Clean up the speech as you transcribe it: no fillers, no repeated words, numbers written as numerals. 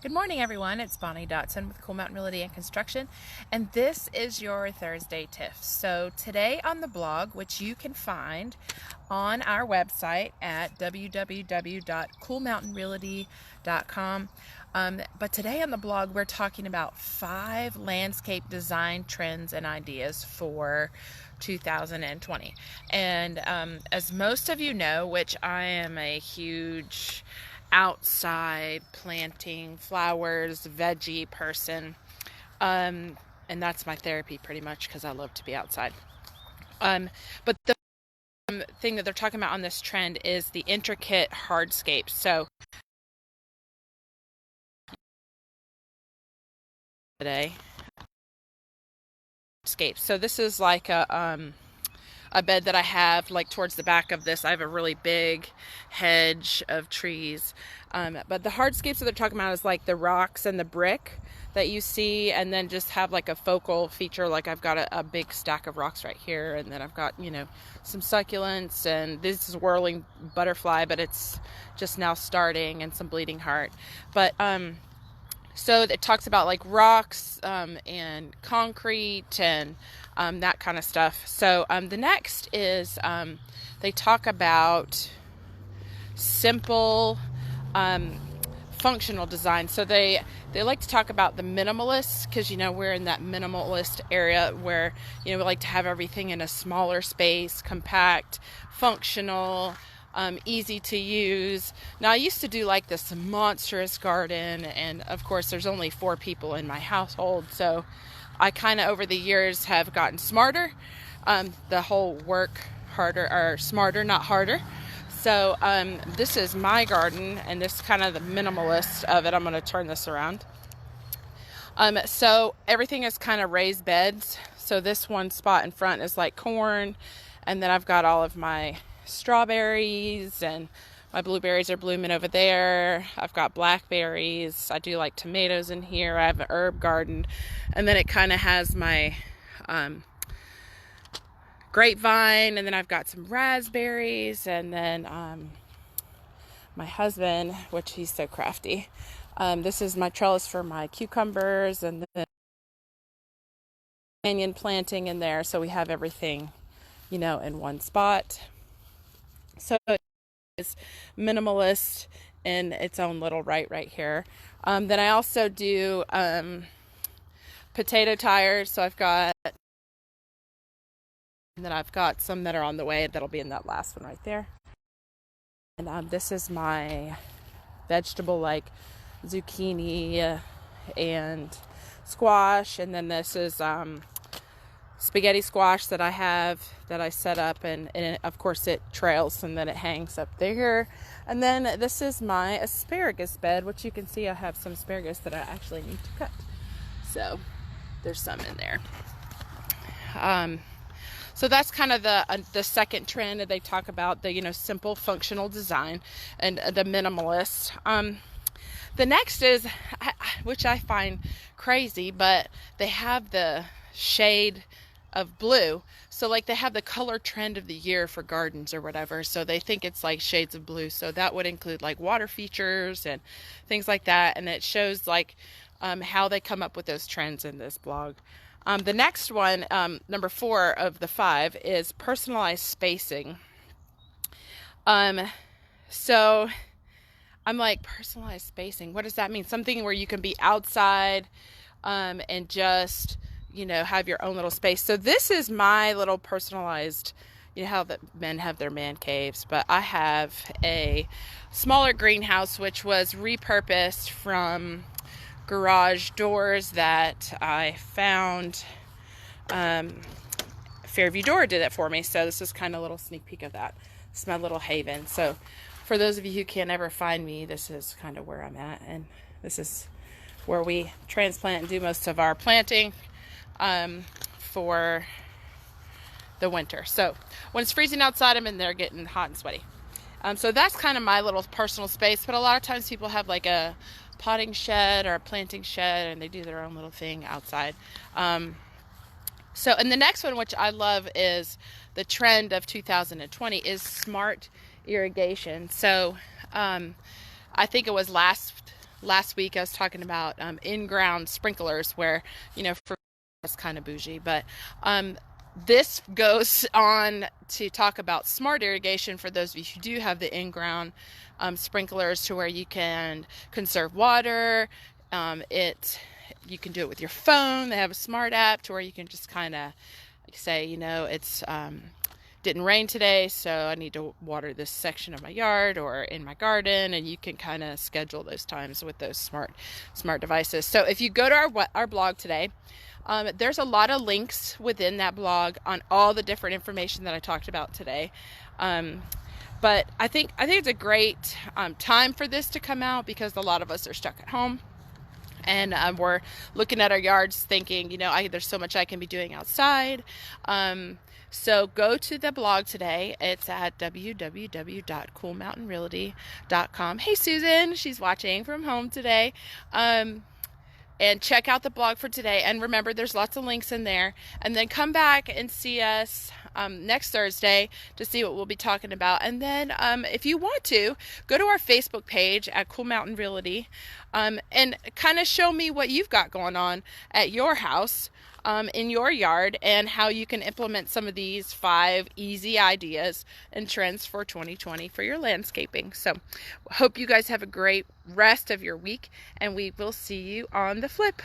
Good morning, everyone. It's Bonnie Dotson with Cool Mountain Realty and Construction, and this is your Thursday TIF. So today on the blog, which you can find on our website at www.coolmountainrealty.com, but today on the blog, we're talking about 5 landscape design trends and ideas for 2020. And as most of you know, which I am a huge outside planting flowers, veggie person, and that's my therapy pretty much because I love to be outside. But the thing that they're talking about on this trend is the intricate hardscapes. So today, so this is like a bed that I have like towards the back of this. I have a really big hedge of trees. But the hardscapes that they're talking about is like the rocks and the brick that you see, and then just have like a focal feature. Like I've got a big stack of rocks right here, and then I've got, some succulents, and this is whirling butterfly, but it's just now starting, and some bleeding heart. But so it talks about like rocks and concrete and that kind of stuff. So the next is they talk about simple functional design. So they like to talk about the minimalists, because we're in that minimalist area where we like to have everything in a smaller space, compact, functional, easy to use. Now, I used to do like this monstrous garden, and of course there's only 4 people in my household, so I kind of over the years have gotten smarter. The whole work harder, or smarter, not harder. So this is my garden, and this is kind of the minimalist of it. I'm going to turn this around. So everything is kind of raised beds. So this one spot in front is like corn, and then I've got all of my strawberries, and my blueberries are blooming over there. I've got blackberries. I do like tomatoes in here. I have an herb garden, and then it kind of has my grapevine, and then I've got some raspberries, and then my husband, which he's so crafty, this is my trellis for my cucumbers, and then canyon planting in there, so we have everything in one spot. So it's minimalist in its own little right here. Then I also do potato tires. So I've got some that are on the way that'll be in that last one right there. And this is my vegetable, like zucchini and squash. And then this is spaghetti squash that I have, that I set up, and of course it trails and then it hangs up there. And then this is my asparagus bed, which you can see I have some asparagus that I actually need to cut. So there's some in there. So that's kind of the second trend that they talk about, the simple functional design and the minimalist. The next is, which I find crazy, but they have the shade of blue. So like they have the color trend of the year for gardens or whatever, so they think it's like shades of blue. So that would include like water features and things like that, and it shows like how they come up with those trends in this blog. The next one, number 4 of the 5, is personalized spacing. So I'm like, personalized spacing, what does that mean? Something where you can be outside and just have your own little space. So this is my little personalized, how the men have their man caves, but I have a smaller greenhouse which was repurposed from garage doors that I found. Fairview Door did it for me, so this is kind of a little sneak peek of that. It's my little haven. So for those of you who can't ever find me, this is kind of where I'm at, and this is where we transplant and do most of our planting for the winter. So when it's freezing outside, I'm in there getting hot and sweaty. So that's kind of my little personal space, but a lot of times people have like a potting shed or a planting shed, and they do their own little thing outside. And the next one, which I love, is the trend of 2020 is smart irrigation. So I think it was last last week I was talking about in-ground sprinklers, where, for that's kind of bougie, but this goes on to talk about smart irrigation for those of you who do have the in-ground sprinklers, to where you can conserve water. You can do it with your phone. They have a smart app to where you can just kind of say, it's didn't rain today, so I need to water this section of my yard or in my garden, and you can kind of schedule those times with those smart devices. So if you go to our blog today, there's a lot of links within that blog on all the different information that I talked about today. But I think it's a great time for this to come out, because a lot of us are stuck at home. And we're looking at our yards thinking, there's so much I can be doing outside. So go to the blog today. It's at www.coolmountainrealty.com. Hey, Susan, she's watching from home today. And check out the blog for today. And remember, there's lots of links in there. And then come back and see us next Thursday to see what we'll be talking about. And then if you want to, go to our Facebook page at Cool Mountain Realty and kind of show me what you've got going on at your house, in your yard, and how you can implement some of these 5 easy ideas and trends for 2020 for your landscaping. So hope you guys have a great rest of your week, and we will see you on the flip.